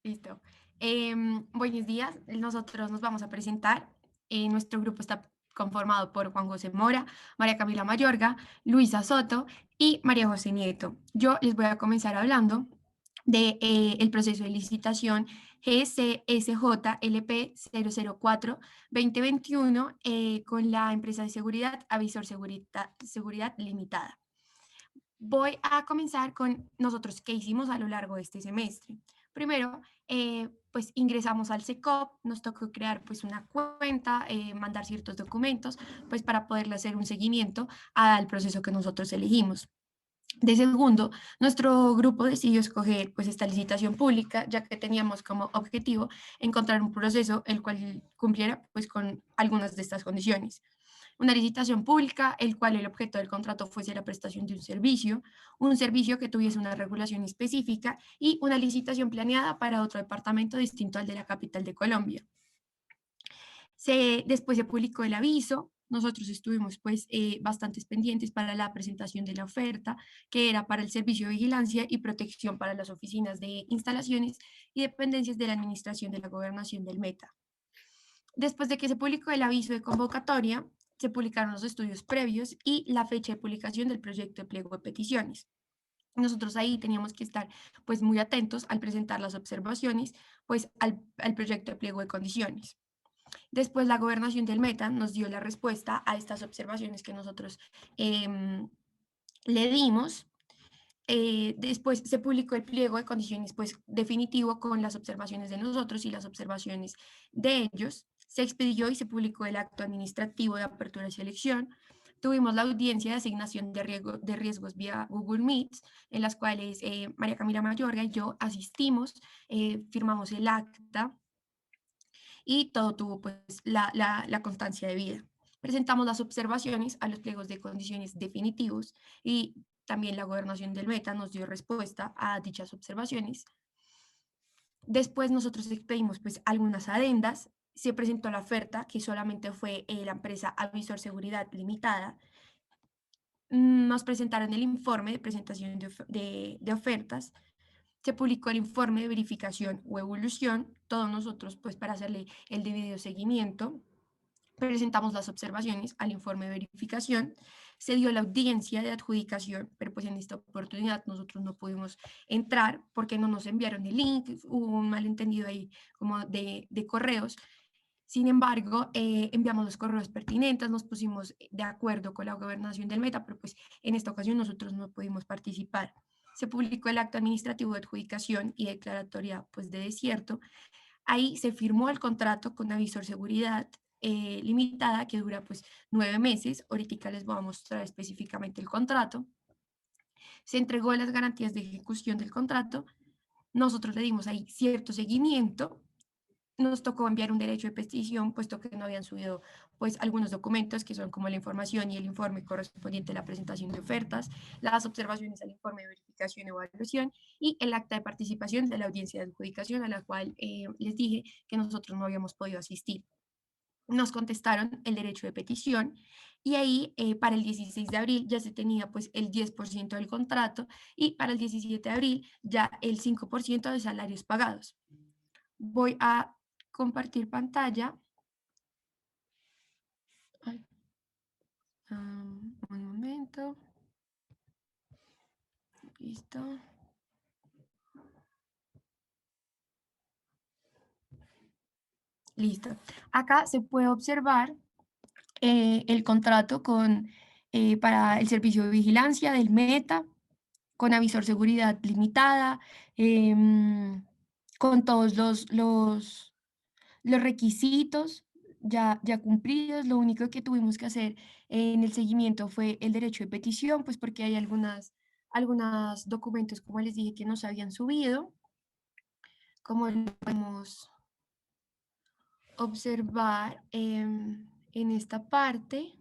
Listo. Buenos días. Nosotros nos vamos a presentar. Nuestro grupo está conformado por Juan José Mora, María Camila Mayorga, Luisa Soto y María José Nieto. Yo les voy a comenzar hablando de el proceso de licitación GCSJ-LP 004-2021 con la empresa de seguridad Avisor Seguridad Limitada. Voy a comenzar con nosotros qué hicimos a lo largo de este semestre. Primero, pues ingresamos al SECOP, nos tocó crear pues una cuenta, mandar ciertos documentos, pues para poderle hacer un seguimiento al proceso que nosotros elegimos. De segundo, nuestro grupo decidió escoger pues esta licitación pública, ya que teníamos como objetivo encontrar un proceso el cual cumpliera pues con algunas de estas condiciones. Una licitación pública, el cual el objeto del contrato fuese la prestación de un servicio que tuviese una regulación específica y una licitación planeada para otro departamento distinto al de la capital de Colombia. Después se publicó el aviso, nosotros estuvimos pues bastantes pendientes para la presentación de la oferta, que era para el servicio de vigilancia y protección para las oficinas de instalaciones y dependencias de la administración de la gobernación del Meta. Después de que se publicó el aviso de convocatoria, se publicaron los estudios previos y la fecha de publicación del proyecto de pliego de peticiones. Nosotros ahí teníamos que estar pues muy atentos al presentar las observaciones pues al proyecto de pliego de condiciones. Después la gobernación del Meta nos dio la respuesta a estas observaciones que nosotros le dimos. Después se publicó el pliego de condiciones pues definitivo con las observaciones de nosotros y las observaciones de ellos. Se expedió y se publicó el acto administrativo de apertura y selección. Tuvimos la audiencia de asignación de riesgos vía Google Meet, en las cuales María Camila Mayorga y yo asistimos, firmamos el acta y todo tuvo pues la constancia de vida. Presentamos las observaciones a los pliegos de condiciones definitivos y también la gobernación del Meta nos dio respuesta a dichas observaciones. Después nosotros expedimos pues algunas adendas, se presentó la oferta que solamente fue la empresa Avisor Seguridad Limitada. Nos presentaron el informe de presentación de ofertas, se publicó el informe de verificación o evolución, todos nosotros pues para hacerle el debido seguimiento, presentamos las observaciones al informe de verificación, se dio la audiencia de adjudicación, pero pues en esta oportunidad nosotros no pudimos entrar porque no nos enviaron el link, hubo un malentendido ahí como de correos. Sin embargo, enviamos los correos pertinentes, nos pusimos de acuerdo con la gobernación del Meta, pero pues en esta ocasión nosotros no pudimos participar. Se publicó el acto administrativo de adjudicación y declaratoria pues de desierto. Ahí se firmó el contrato con Avisor Seguridad Limitada, que dura pues 9 meses. Ahorita les voy a mostrar específicamente el contrato. Se entregó las garantías de ejecución del contrato. Nosotros le dimos ahí cierto seguimiento. Nos tocó enviar un derecho de petición, puesto que no habían subido pues algunos documentos que son como la información y el informe correspondiente a la presentación de ofertas, las observaciones al informe de verificación y evaluación y el acta de participación de la audiencia de adjudicación a la cual les dije que nosotros no habíamos podido asistir. Nos contestaron el derecho de petición y ahí para el 16 de abril ya se tenía pues el 10% del contrato y para el 17 de abril ya el 5% de salarios pagados. Voy a compartir pantalla. Ay, un momento. Listo. Listo. Acá se puede observar el contrato para el servicio de vigilancia del Meta, con avisor seguridad limitada, con todos los requisitos ya cumplidos. Lo único que tuvimos que hacer en el seguimiento fue el derecho de petición, pues porque hay algunos documentos, como les dije, que no se habían subido, como lo podemos observar en esta parte.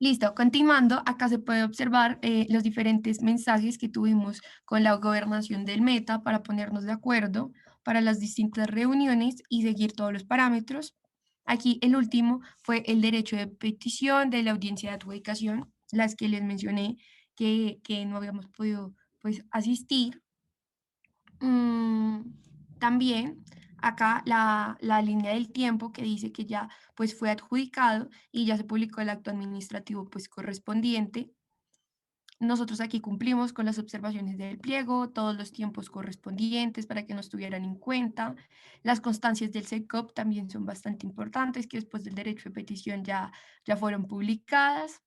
Listo, continuando, acá se puede observar los diferentes mensajes que tuvimos con la gobernación del Meta para ponernos de acuerdo para las distintas reuniones y seguir todos los parámetros. Aquí el último fue el derecho de petición de la audiencia de adjudicación, las que les mencioné que no habíamos podido pues, asistir. Mm, también acá la línea del tiempo que dice que ya pues fue adjudicado y ya se publicó el acto administrativo pues correspondiente. Nosotros aquí cumplimos con las observaciones del pliego, todos los tiempos correspondientes para que nos tuvieran en cuenta. Las constancias del SECOP también son bastante importantes, que después del derecho de petición ya fueron publicadas.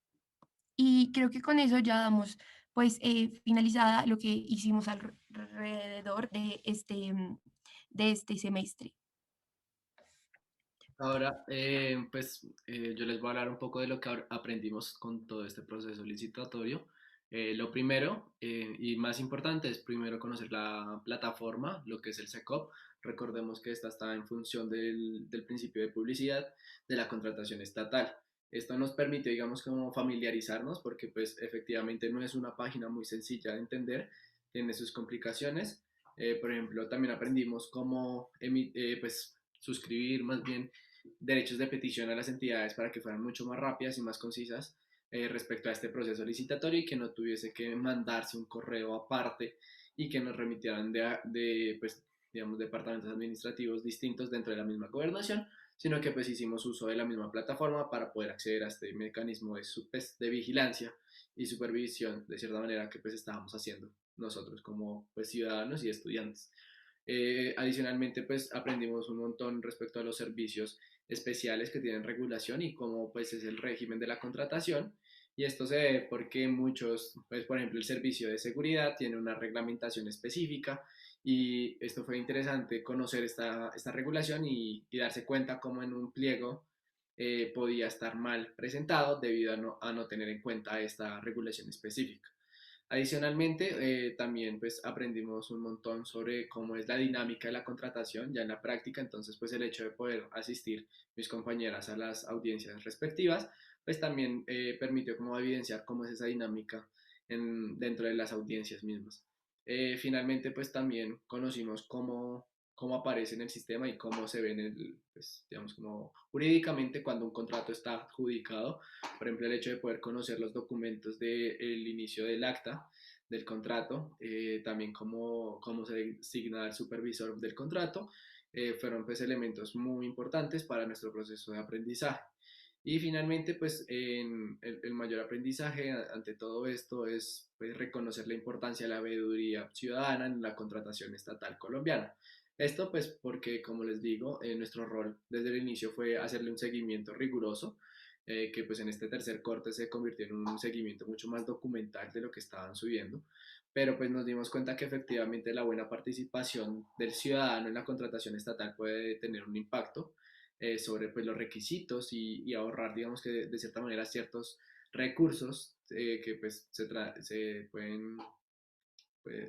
Y creo que con eso ya damos pues finalizada lo que hicimos alrededor de este semestre. Ahora, yo les voy a hablar un poco de lo que aprendimos con todo este proceso licitatorio. Lo primero y más importante es primero conocer la plataforma, lo que es el SECOP. Recordemos que esta está en función del principio de publicidad de la contratación estatal. Esto nos permite, digamos, como familiarizarnos porque pues efectivamente no es una página muy sencilla de entender, tiene sus complicaciones. Por ejemplo, también aprendimos cómo suscribir más bien derechos de petición a las entidades para que fueran mucho más rápidas y más concisas respecto a este proceso licitatorio y que no tuviese que mandarse un correo aparte y que nos remitieran pues, digamos, departamentos administrativos distintos dentro de la misma gobernación, sino que pues hicimos uso de la misma plataforma para poder acceder a este mecanismo de vigilancia y supervisión, de cierta manera, que pues estábamos haciendo nosotros como pues, ciudadanos y estudiantes. Adicionalmente, pues aprendimos un montón respecto a los servicios especiales que tienen regulación y cómo pues es el régimen de la contratación. Y esto se debe porque muchos, pues por ejemplo el servicio de seguridad tiene una reglamentación específica y esto fue interesante conocer esta regulación y darse cuenta cómo en un pliego podía estar mal presentado debido a no tener en cuenta esta regulación específica. Adicionalmente, también pues aprendimos un montón sobre cómo es la dinámica de la contratación ya en la práctica, entonces pues el hecho de poder asistir mis compañeras a las audiencias respectivas, pues también permitió como evidenciar cómo es esa dinámica dentro de las audiencias mismas. Finalmente pues también conocimos cómo aparece en el sistema y cómo se ve en el, pues, digamos como jurídicamente cuando un contrato está adjudicado, por ejemplo, el hecho de poder conocer los documentos del inicio del acta del contrato, también cómo se designa el supervisor del contrato, fueron pues elementos muy importantes para nuestro proceso de aprendizaje. Y finalmente, pues el mayor aprendizaje ante todo esto es pues, reconocer la importancia de la veeduría ciudadana en la contratación estatal colombiana. Esto pues porque, como les digo, nuestro rol desde el inicio fue hacerle un seguimiento riguroso que pues en este tercer corte se convirtió en un seguimiento mucho más documental de lo que estaban subiendo, pero pues nos dimos cuenta que efectivamente la buena participación del ciudadano en la contratación estatal puede tener un impacto sobre pues los requisitos y ahorrar digamos que de cierta manera ciertos recursos que pues se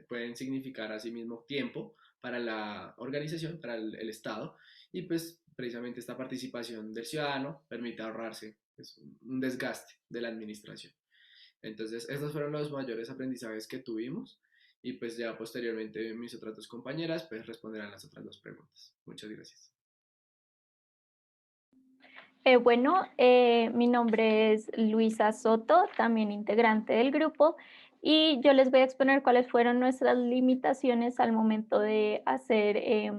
pueden significar asimismo tiempo para la organización, para el Estado, y pues precisamente esta participación del ciudadano permite ahorrarse pues, un desgaste de la administración. Entonces, estos fueron los mayores aprendizajes que tuvimos y pues ya posteriormente mis otras dos compañeras pues responderán las otras dos preguntas. Muchas gracias. Mi nombre es Luisa Soto, también integrante del grupo, y yo les voy a exponer cuáles fueron nuestras limitaciones al momento de hacer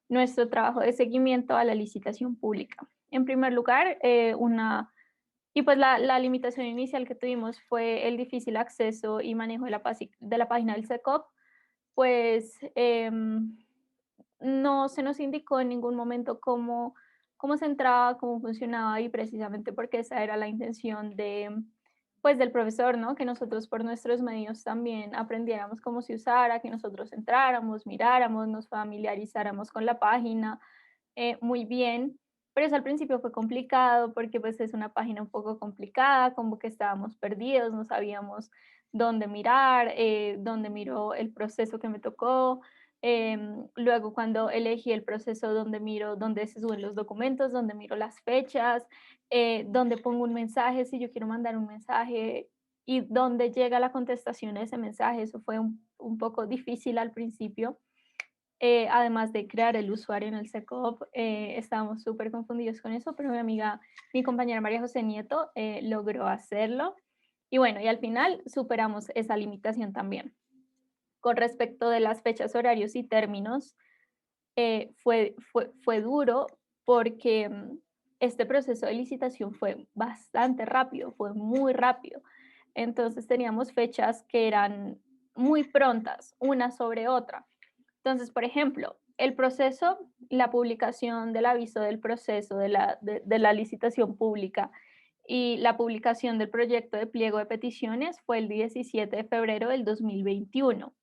nuestro trabajo de seguimiento a la licitación pública. En primer lugar, la limitación inicial que tuvimos fue el difícil acceso y manejo de la página del SECOP, pues no se nos indicó en ningún momento cómo se entraba, cómo funcionaba y precisamente porque esa era la intención pues, del profesor, ¿no? Que nosotros por nuestros medios también aprendiéramos cómo se usara, que nosotros entráramos, miráramos, nos familiarizáramos con la página muy bien. Pero eso al principio fue complicado porque pues es una página un poco complicada, como que estábamos perdidos, no sabíamos dónde mirar, dónde miró el proceso que me tocó, Luego cuando elegí el proceso donde miro dónde se suben los documentos, donde miro las fechas, donde pongo un mensaje, si yo quiero mandar un mensaje y dónde llega la contestación a ese mensaje, eso fue un poco difícil al principio. Además de crear el usuario en el SecOp, estábamos súper confundidos con eso, pero mi compañera María José Nieto, logró hacerlo. Y bueno, y al final superamos esa limitación también. Con respecto de las fechas, horarios y términos, fue duro porque este proceso de licitación fue bastante rápido, fue muy rápido. Entonces teníamos fechas que eran muy prontas, una sobre otra. Entonces, por ejemplo, el proceso, la publicación del aviso del proceso de la licitación pública y la publicación del proyecto de pliego de peticiones fue el 17 de febrero del 2021.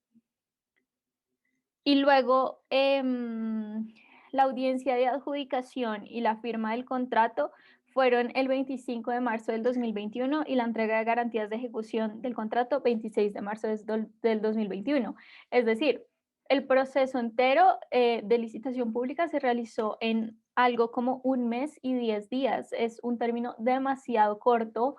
Y luego la audiencia de adjudicación y la firma del contrato fueron el 25 de marzo del 2021 y la entrega de garantías de ejecución del contrato 26 de marzo del 2021. Es decir, el proceso entero de licitación pública se realizó en algo como 1 mes y 10 días. Es un término demasiado corto,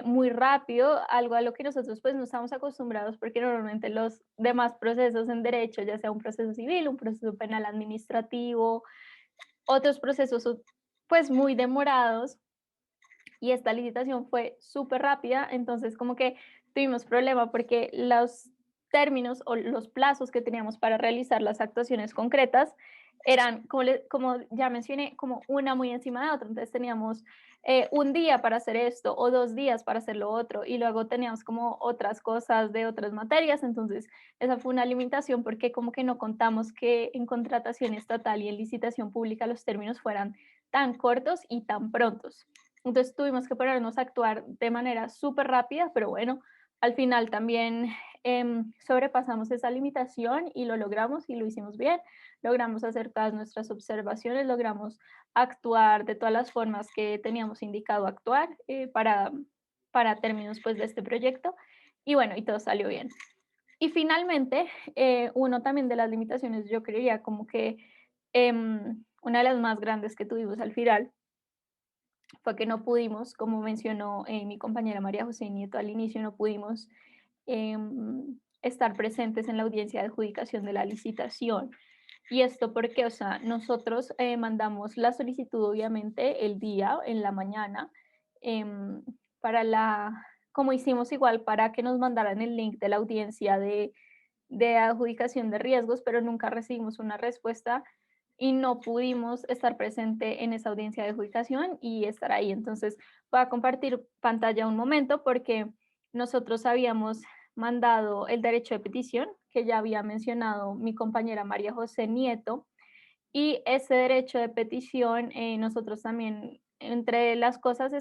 muy rápido, algo a lo que nosotros pues no estamos acostumbrados porque normalmente los demás procesos en derecho, ya sea un proceso civil, un proceso penal administrativo, otros procesos pues muy demorados, y esta licitación fue súper rápida, entonces como que tuvimos problema porque los términos o los plazos que teníamos para realizar las actuaciones concretas eran, como ya mencioné, como una muy encima de otra. Entonces teníamos 1 día para hacer esto o 2 días para hacer lo otro y luego teníamos como otras cosas de otras materias. Entonces esa fue una limitación porque como que no contamos que en contratación estatal y en licitación pública los términos fueran tan cortos y tan prontos. Entonces tuvimos que ponernos a actuar de manera súper rápida, pero bueno, al final también sobrepasamos esa limitación y lo logramos y lo hicimos bien. Logramos hacer todas nuestras observaciones, logramos actuar de todas las formas que teníamos indicado actuar para términos pues, de este proyecto. Y bueno, y todo salió bien. Y finalmente, uno también de las limitaciones, yo creía como que una de las más grandes que tuvimos al final fue que no pudimos, como mencionó mi compañera María José Nieto al inicio, no pudimos estar presentes en la audiencia de adjudicación de la licitación. Y esto porque, o sea, nosotros mandamos la solicitud obviamente el día, en la mañana, como hicimos igual para que nos mandaran el link de la audiencia de adjudicación de riesgos, pero nunca recibimos una respuesta y no pudimos estar presente en esa audiencia de adjudicación y estar ahí. Entonces, voy a compartir pantalla un momento porque nosotros habíamos mandado el derecho de petición, que ya había mencionado mi compañera María José Nieto, y ese derecho de petición, nosotros también, entre las cosas,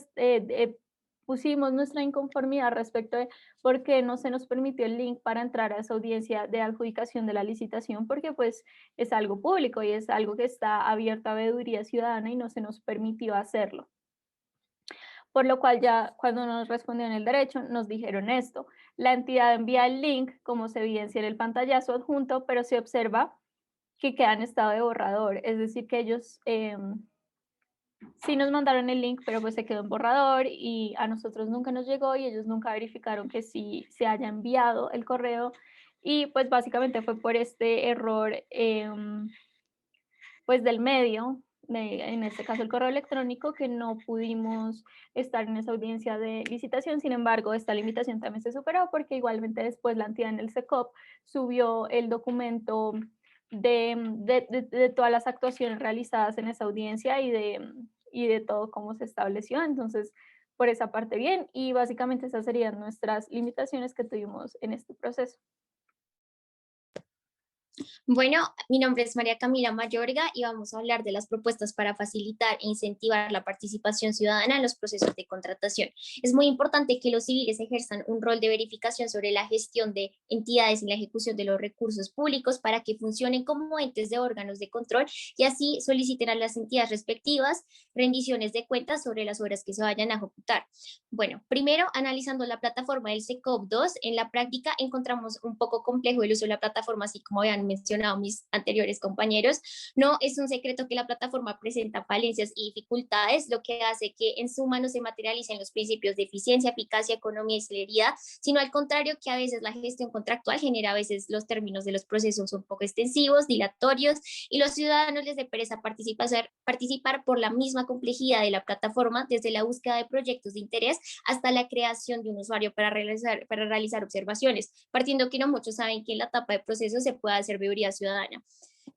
pusimos nuestra inconformidad respecto de por qué no se nos permitió el link para entrar a esa audiencia de adjudicación de la licitación, porque pues es algo público y es algo que está abierto a veeduría ciudadana y no se nos permitió hacerlo. Por lo cual ya cuando nos respondieron el derecho nos dijeron esto: la entidad envía el link como se evidencia en el pantallazo adjunto, pero se observa que queda en estado de borrador, es decir, que ellos sí nos mandaron el link, pero pues se quedó en borrador y a nosotros nunca nos llegó y ellos nunca verificaron que sí se haya enviado el correo y pues básicamente fue por este error pues del medio, en este caso el correo electrónico, que no pudimos estar en esa audiencia de licitación. Sin embargo, esta limitación también se superó porque igualmente después la entidad en el SecOp subió el documento de todas las actuaciones realizadas en esa audiencia y de todo cómo se estableció. Entonces, por esa parte bien, y básicamente esas serían nuestras limitaciones que tuvimos en este proceso. Bueno, mi nombre es María Camila Mayorga y vamos a hablar de las propuestas para facilitar e incentivar la participación ciudadana en los procesos de contratación. Es muy importante que los civiles ejerzan un rol de verificación sobre la gestión de entidades en la ejecución de los recursos públicos para que funcionen como entes de órganos de control y así soliciten a las entidades respectivas rendiciones de cuentas sobre las obras que se vayan a ejecutar. Bueno, primero, analizando la plataforma del SecOp 2, en la práctica encontramos un poco complejo el uso de la plataforma, así como habían mencionado mencionado mis anteriores compañeros. No es un secreto que la plataforma presenta falencias y dificultades, lo que hace que en suma no se materialicen los principios de eficiencia, eficacia, economía y celeridad, sino al contrario, que a veces la gestión contractual genera a veces los términos de los procesos un poco extensivos, dilatorios, y los ciudadanos les dé pereza participar por la misma complejidad de la plataforma, desde la búsqueda de proyectos de interés hasta la creación de un usuario para realizar observaciones, partiendo que no muchos saben que en la etapa de proceso se puede hacer veeduría ciudadana.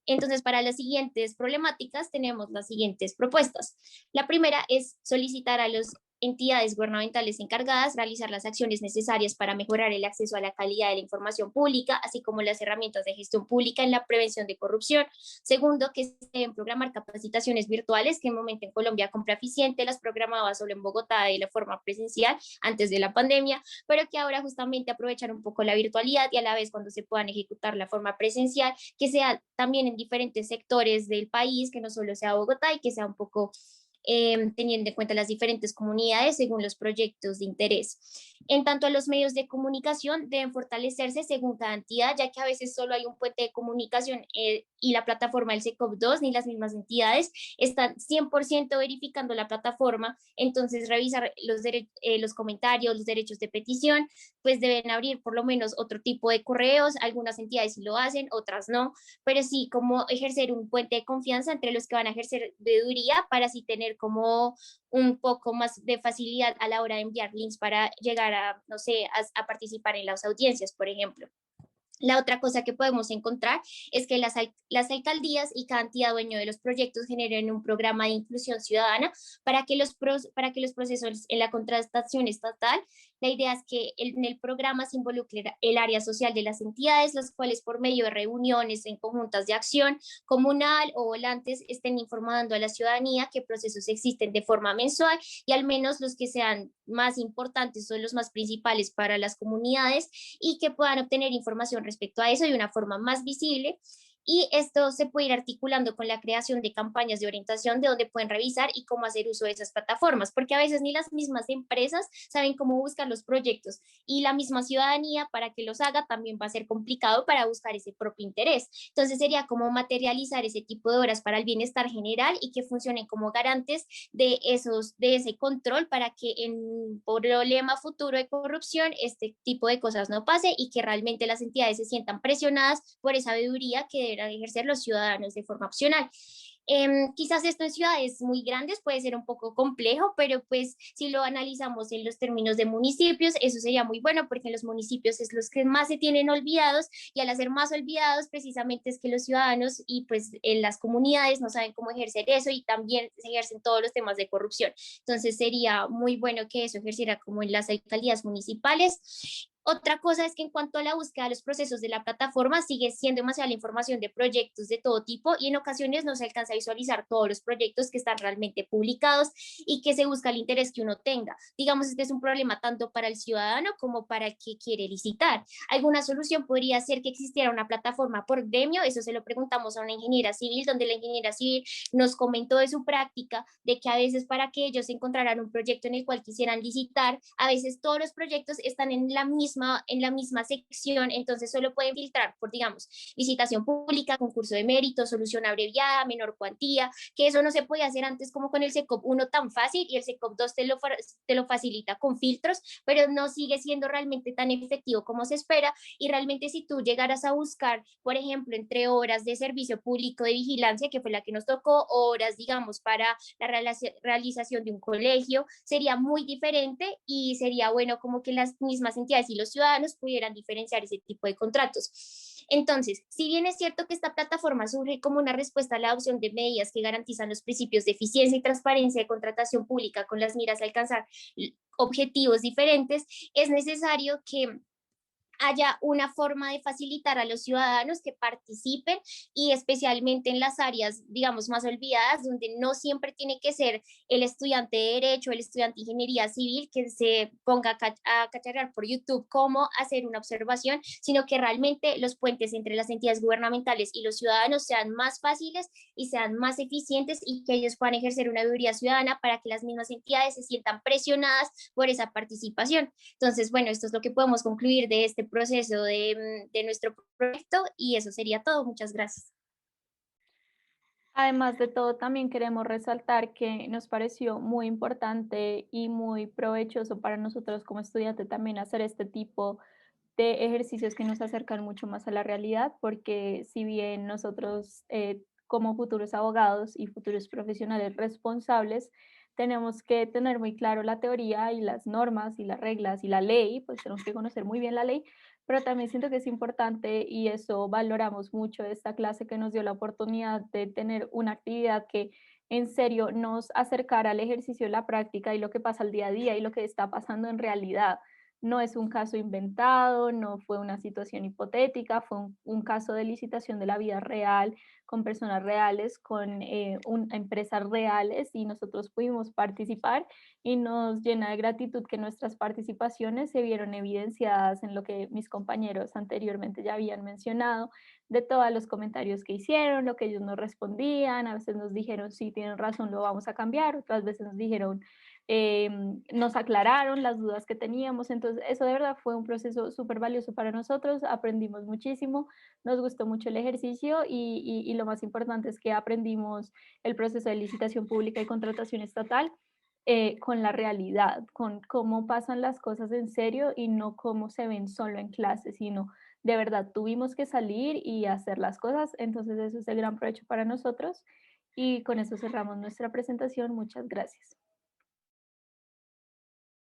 Entonces, para las siguientes problemáticas tenemos las siguientes propuestas. La primera es solicitar a las entidades gubernamentales encargadas realizar las acciones necesarias para mejorar el acceso a la calidad de la información pública, así como las herramientas de gestión pública en la prevención de corrupción. Segundo, que se deben programar capacitaciones virtuales, que en el momento en Colombia Compra Eficiente las programaba solo en Bogotá de la forma presencial antes de la pandemia, pero que ahora justamente aprovechar un poco la virtualidad y a la vez cuando se puedan ejecutar la forma presencial, que sea también en diferentes sectores del país, que no solo sea Bogotá y que sea un poco teniendo en cuenta las diferentes comunidades según los proyectos de interés. En tanto a los medios de comunicación deben fortalecerse según cada entidad, ya que a veces solo hay un puente de comunicación y la plataforma del SECOP2 ni las mismas entidades están 100% verificando la plataforma, entonces revisar los comentarios, los derechos de petición, pues deben abrir por lo menos otro tipo de correos, algunas entidades sí lo hacen, otras no, pero sí como ejercer un puente de confianza entre los que van a ejercer veeduría para así tener como un poco más de facilidad a la hora de enviar links para llegar a, no sé, a participar en las audiencias, por ejemplo. La otra cosa que podemos encontrar es que las alcaldías y cada entidad dueño de los proyectos generen un programa de inclusión ciudadana para que los procesos en la contratación estatal, la idea es que en el programa se involucre el área social de las entidades, las cuales por medio de reuniones en conjuntas de acción comunal o volantes estén informando a la ciudadanía qué procesos existen de forma mensual y al menos los que sean más importantes o los más principales para las comunidades y que puedan obtener información respecto a eso de una forma más visible. Y esto se puede ir articulando con la creación de campañas de orientación de donde pueden revisar y cómo hacer uso de esas plataformas, porque a veces ni las mismas empresas saben cómo buscar los proyectos y la misma ciudadanía para que los haga también va a ser complicado para buscar ese propio interés. Entonces sería como materializar ese tipo de horas para el bienestar general y que funcionen como garantes de ese control para que en un problema futuro de corrupción este tipo de cosas no pase y que realmente las entidades se sientan presionadas por esa veeduría que deberán ejercer los ciudadanos de forma opcional. Quizás esto en ciudades muy grandes puede ser un poco complejo, pero pues si lo analizamos en los términos de municipios, eso sería muy bueno porque en los municipios es los que más se tienen olvidados y al ser más olvidados precisamente es que los ciudadanos y pues en las comunidades no saben cómo ejercer eso y también se ejercen todos los temas de corrupción. Entonces sería muy bueno que eso ejerciera como en las alcaldías municipales. Otra cosa es que en cuanto a la búsqueda de los procesos de la plataforma, sigue siendo demasiada la información de proyectos de todo tipo y en ocasiones no se alcanza a visualizar todos los proyectos que están realmente publicados y que se busca el interés que uno tenga. Digamos, este es un problema tanto para el ciudadano como para el que quiere licitar. Alguna solución podría ser que existiera una plataforma por gremio, eso se lo preguntamos a una ingeniera civil, donde la ingeniera civil nos comentó de su práctica, de que a veces para que ellos encontraran un proyecto en el cual quisieran licitar, a veces todos los proyectos están en la misma sección, entonces solo pueden filtrar por, digamos, licitación pública, concurso de mérito, solución abreviada, menor cuantía, que eso no se podía hacer antes como con el SECOP 1 tan fácil y el SECOP 2 te lo facilita con filtros, pero no sigue siendo realmente tan efectivo como se espera y realmente si tú llegaras a buscar, por ejemplo, entre horas de servicio público de vigilancia, que fue la que nos tocó, horas, digamos, para la realización de un colegio, sería muy diferente y sería bueno como que las mismas entidades y los ciudadanos pudieran diferenciar ese tipo de contratos. Entonces, si bien es cierto que esta plataforma surge como una respuesta a la adopción de medidas que garantizan los principios de eficiencia y transparencia de contratación pública con las miras a alcanzar objetivos diferentes, es necesario que haya una forma de facilitar a los ciudadanos que participen y especialmente en las áreas, digamos, más olvidadas, donde no siempre tiene que ser el estudiante de Derecho, el estudiante de Ingeniería Civil que se ponga a cacharrar por YouTube cómo hacer una observación, sino que realmente los puentes entre las entidades gubernamentales y los ciudadanos sean más fáciles y sean más eficientes y que ellos puedan ejercer una veeduría ciudadana para que las mismas entidades se sientan presionadas por esa participación. Entonces, bueno, esto es lo que podemos concluir de este proceso de nuestro proyecto y eso sería todo. Muchas gracias. Además de todo, también queremos resaltar que nos pareció muy importante y muy provechoso para nosotros como estudiantes también hacer este tipo de ejercicios que nos acercan mucho más a la realidad, porque si bien nosotros como futuros abogados y futuros profesionales responsables, tenemos que tener muy claro la teoría y las normas y las reglas y la ley, pues tenemos que conocer muy bien la ley, pero también siento que es importante y eso valoramos mucho de esta clase que nos dio la oportunidad de tener una actividad que en serio nos acercara al ejercicio de la práctica y lo que pasa al día a día y lo que está pasando en realidad. No es un caso inventado, no fue una situación hipotética, fue un caso de licitación de la vida real, con personas reales, con empresas reales y nosotros pudimos participar y nos llena de gratitud que nuestras participaciones se vieron evidenciadas en lo que mis compañeros anteriormente ya habían mencionado, de todos los comentarios que hicieron, lo que ellos nos respondían, a veces nos dijeron, sí, tienen razón, lo vamos a cambiar, otras veces nos dijeron, nos aclararon las dudas que teníamos, entonces eso de verdad fue un proceso súper valioso para nosotros, aprendimos muchísimo, nos gustó mucho el ejercicio y lo más importante es que aprendimos el proceso de licitación pública y contratación estatal con la realidad, con cómo pasan las cosas en serio y no cómo se ven solo en clase, sino de verdad tuvimos que salir y hacer las cosas, entonces eso es el gran provecho para nosotros y con eso cerramos nuestra presentación, muchas gracias.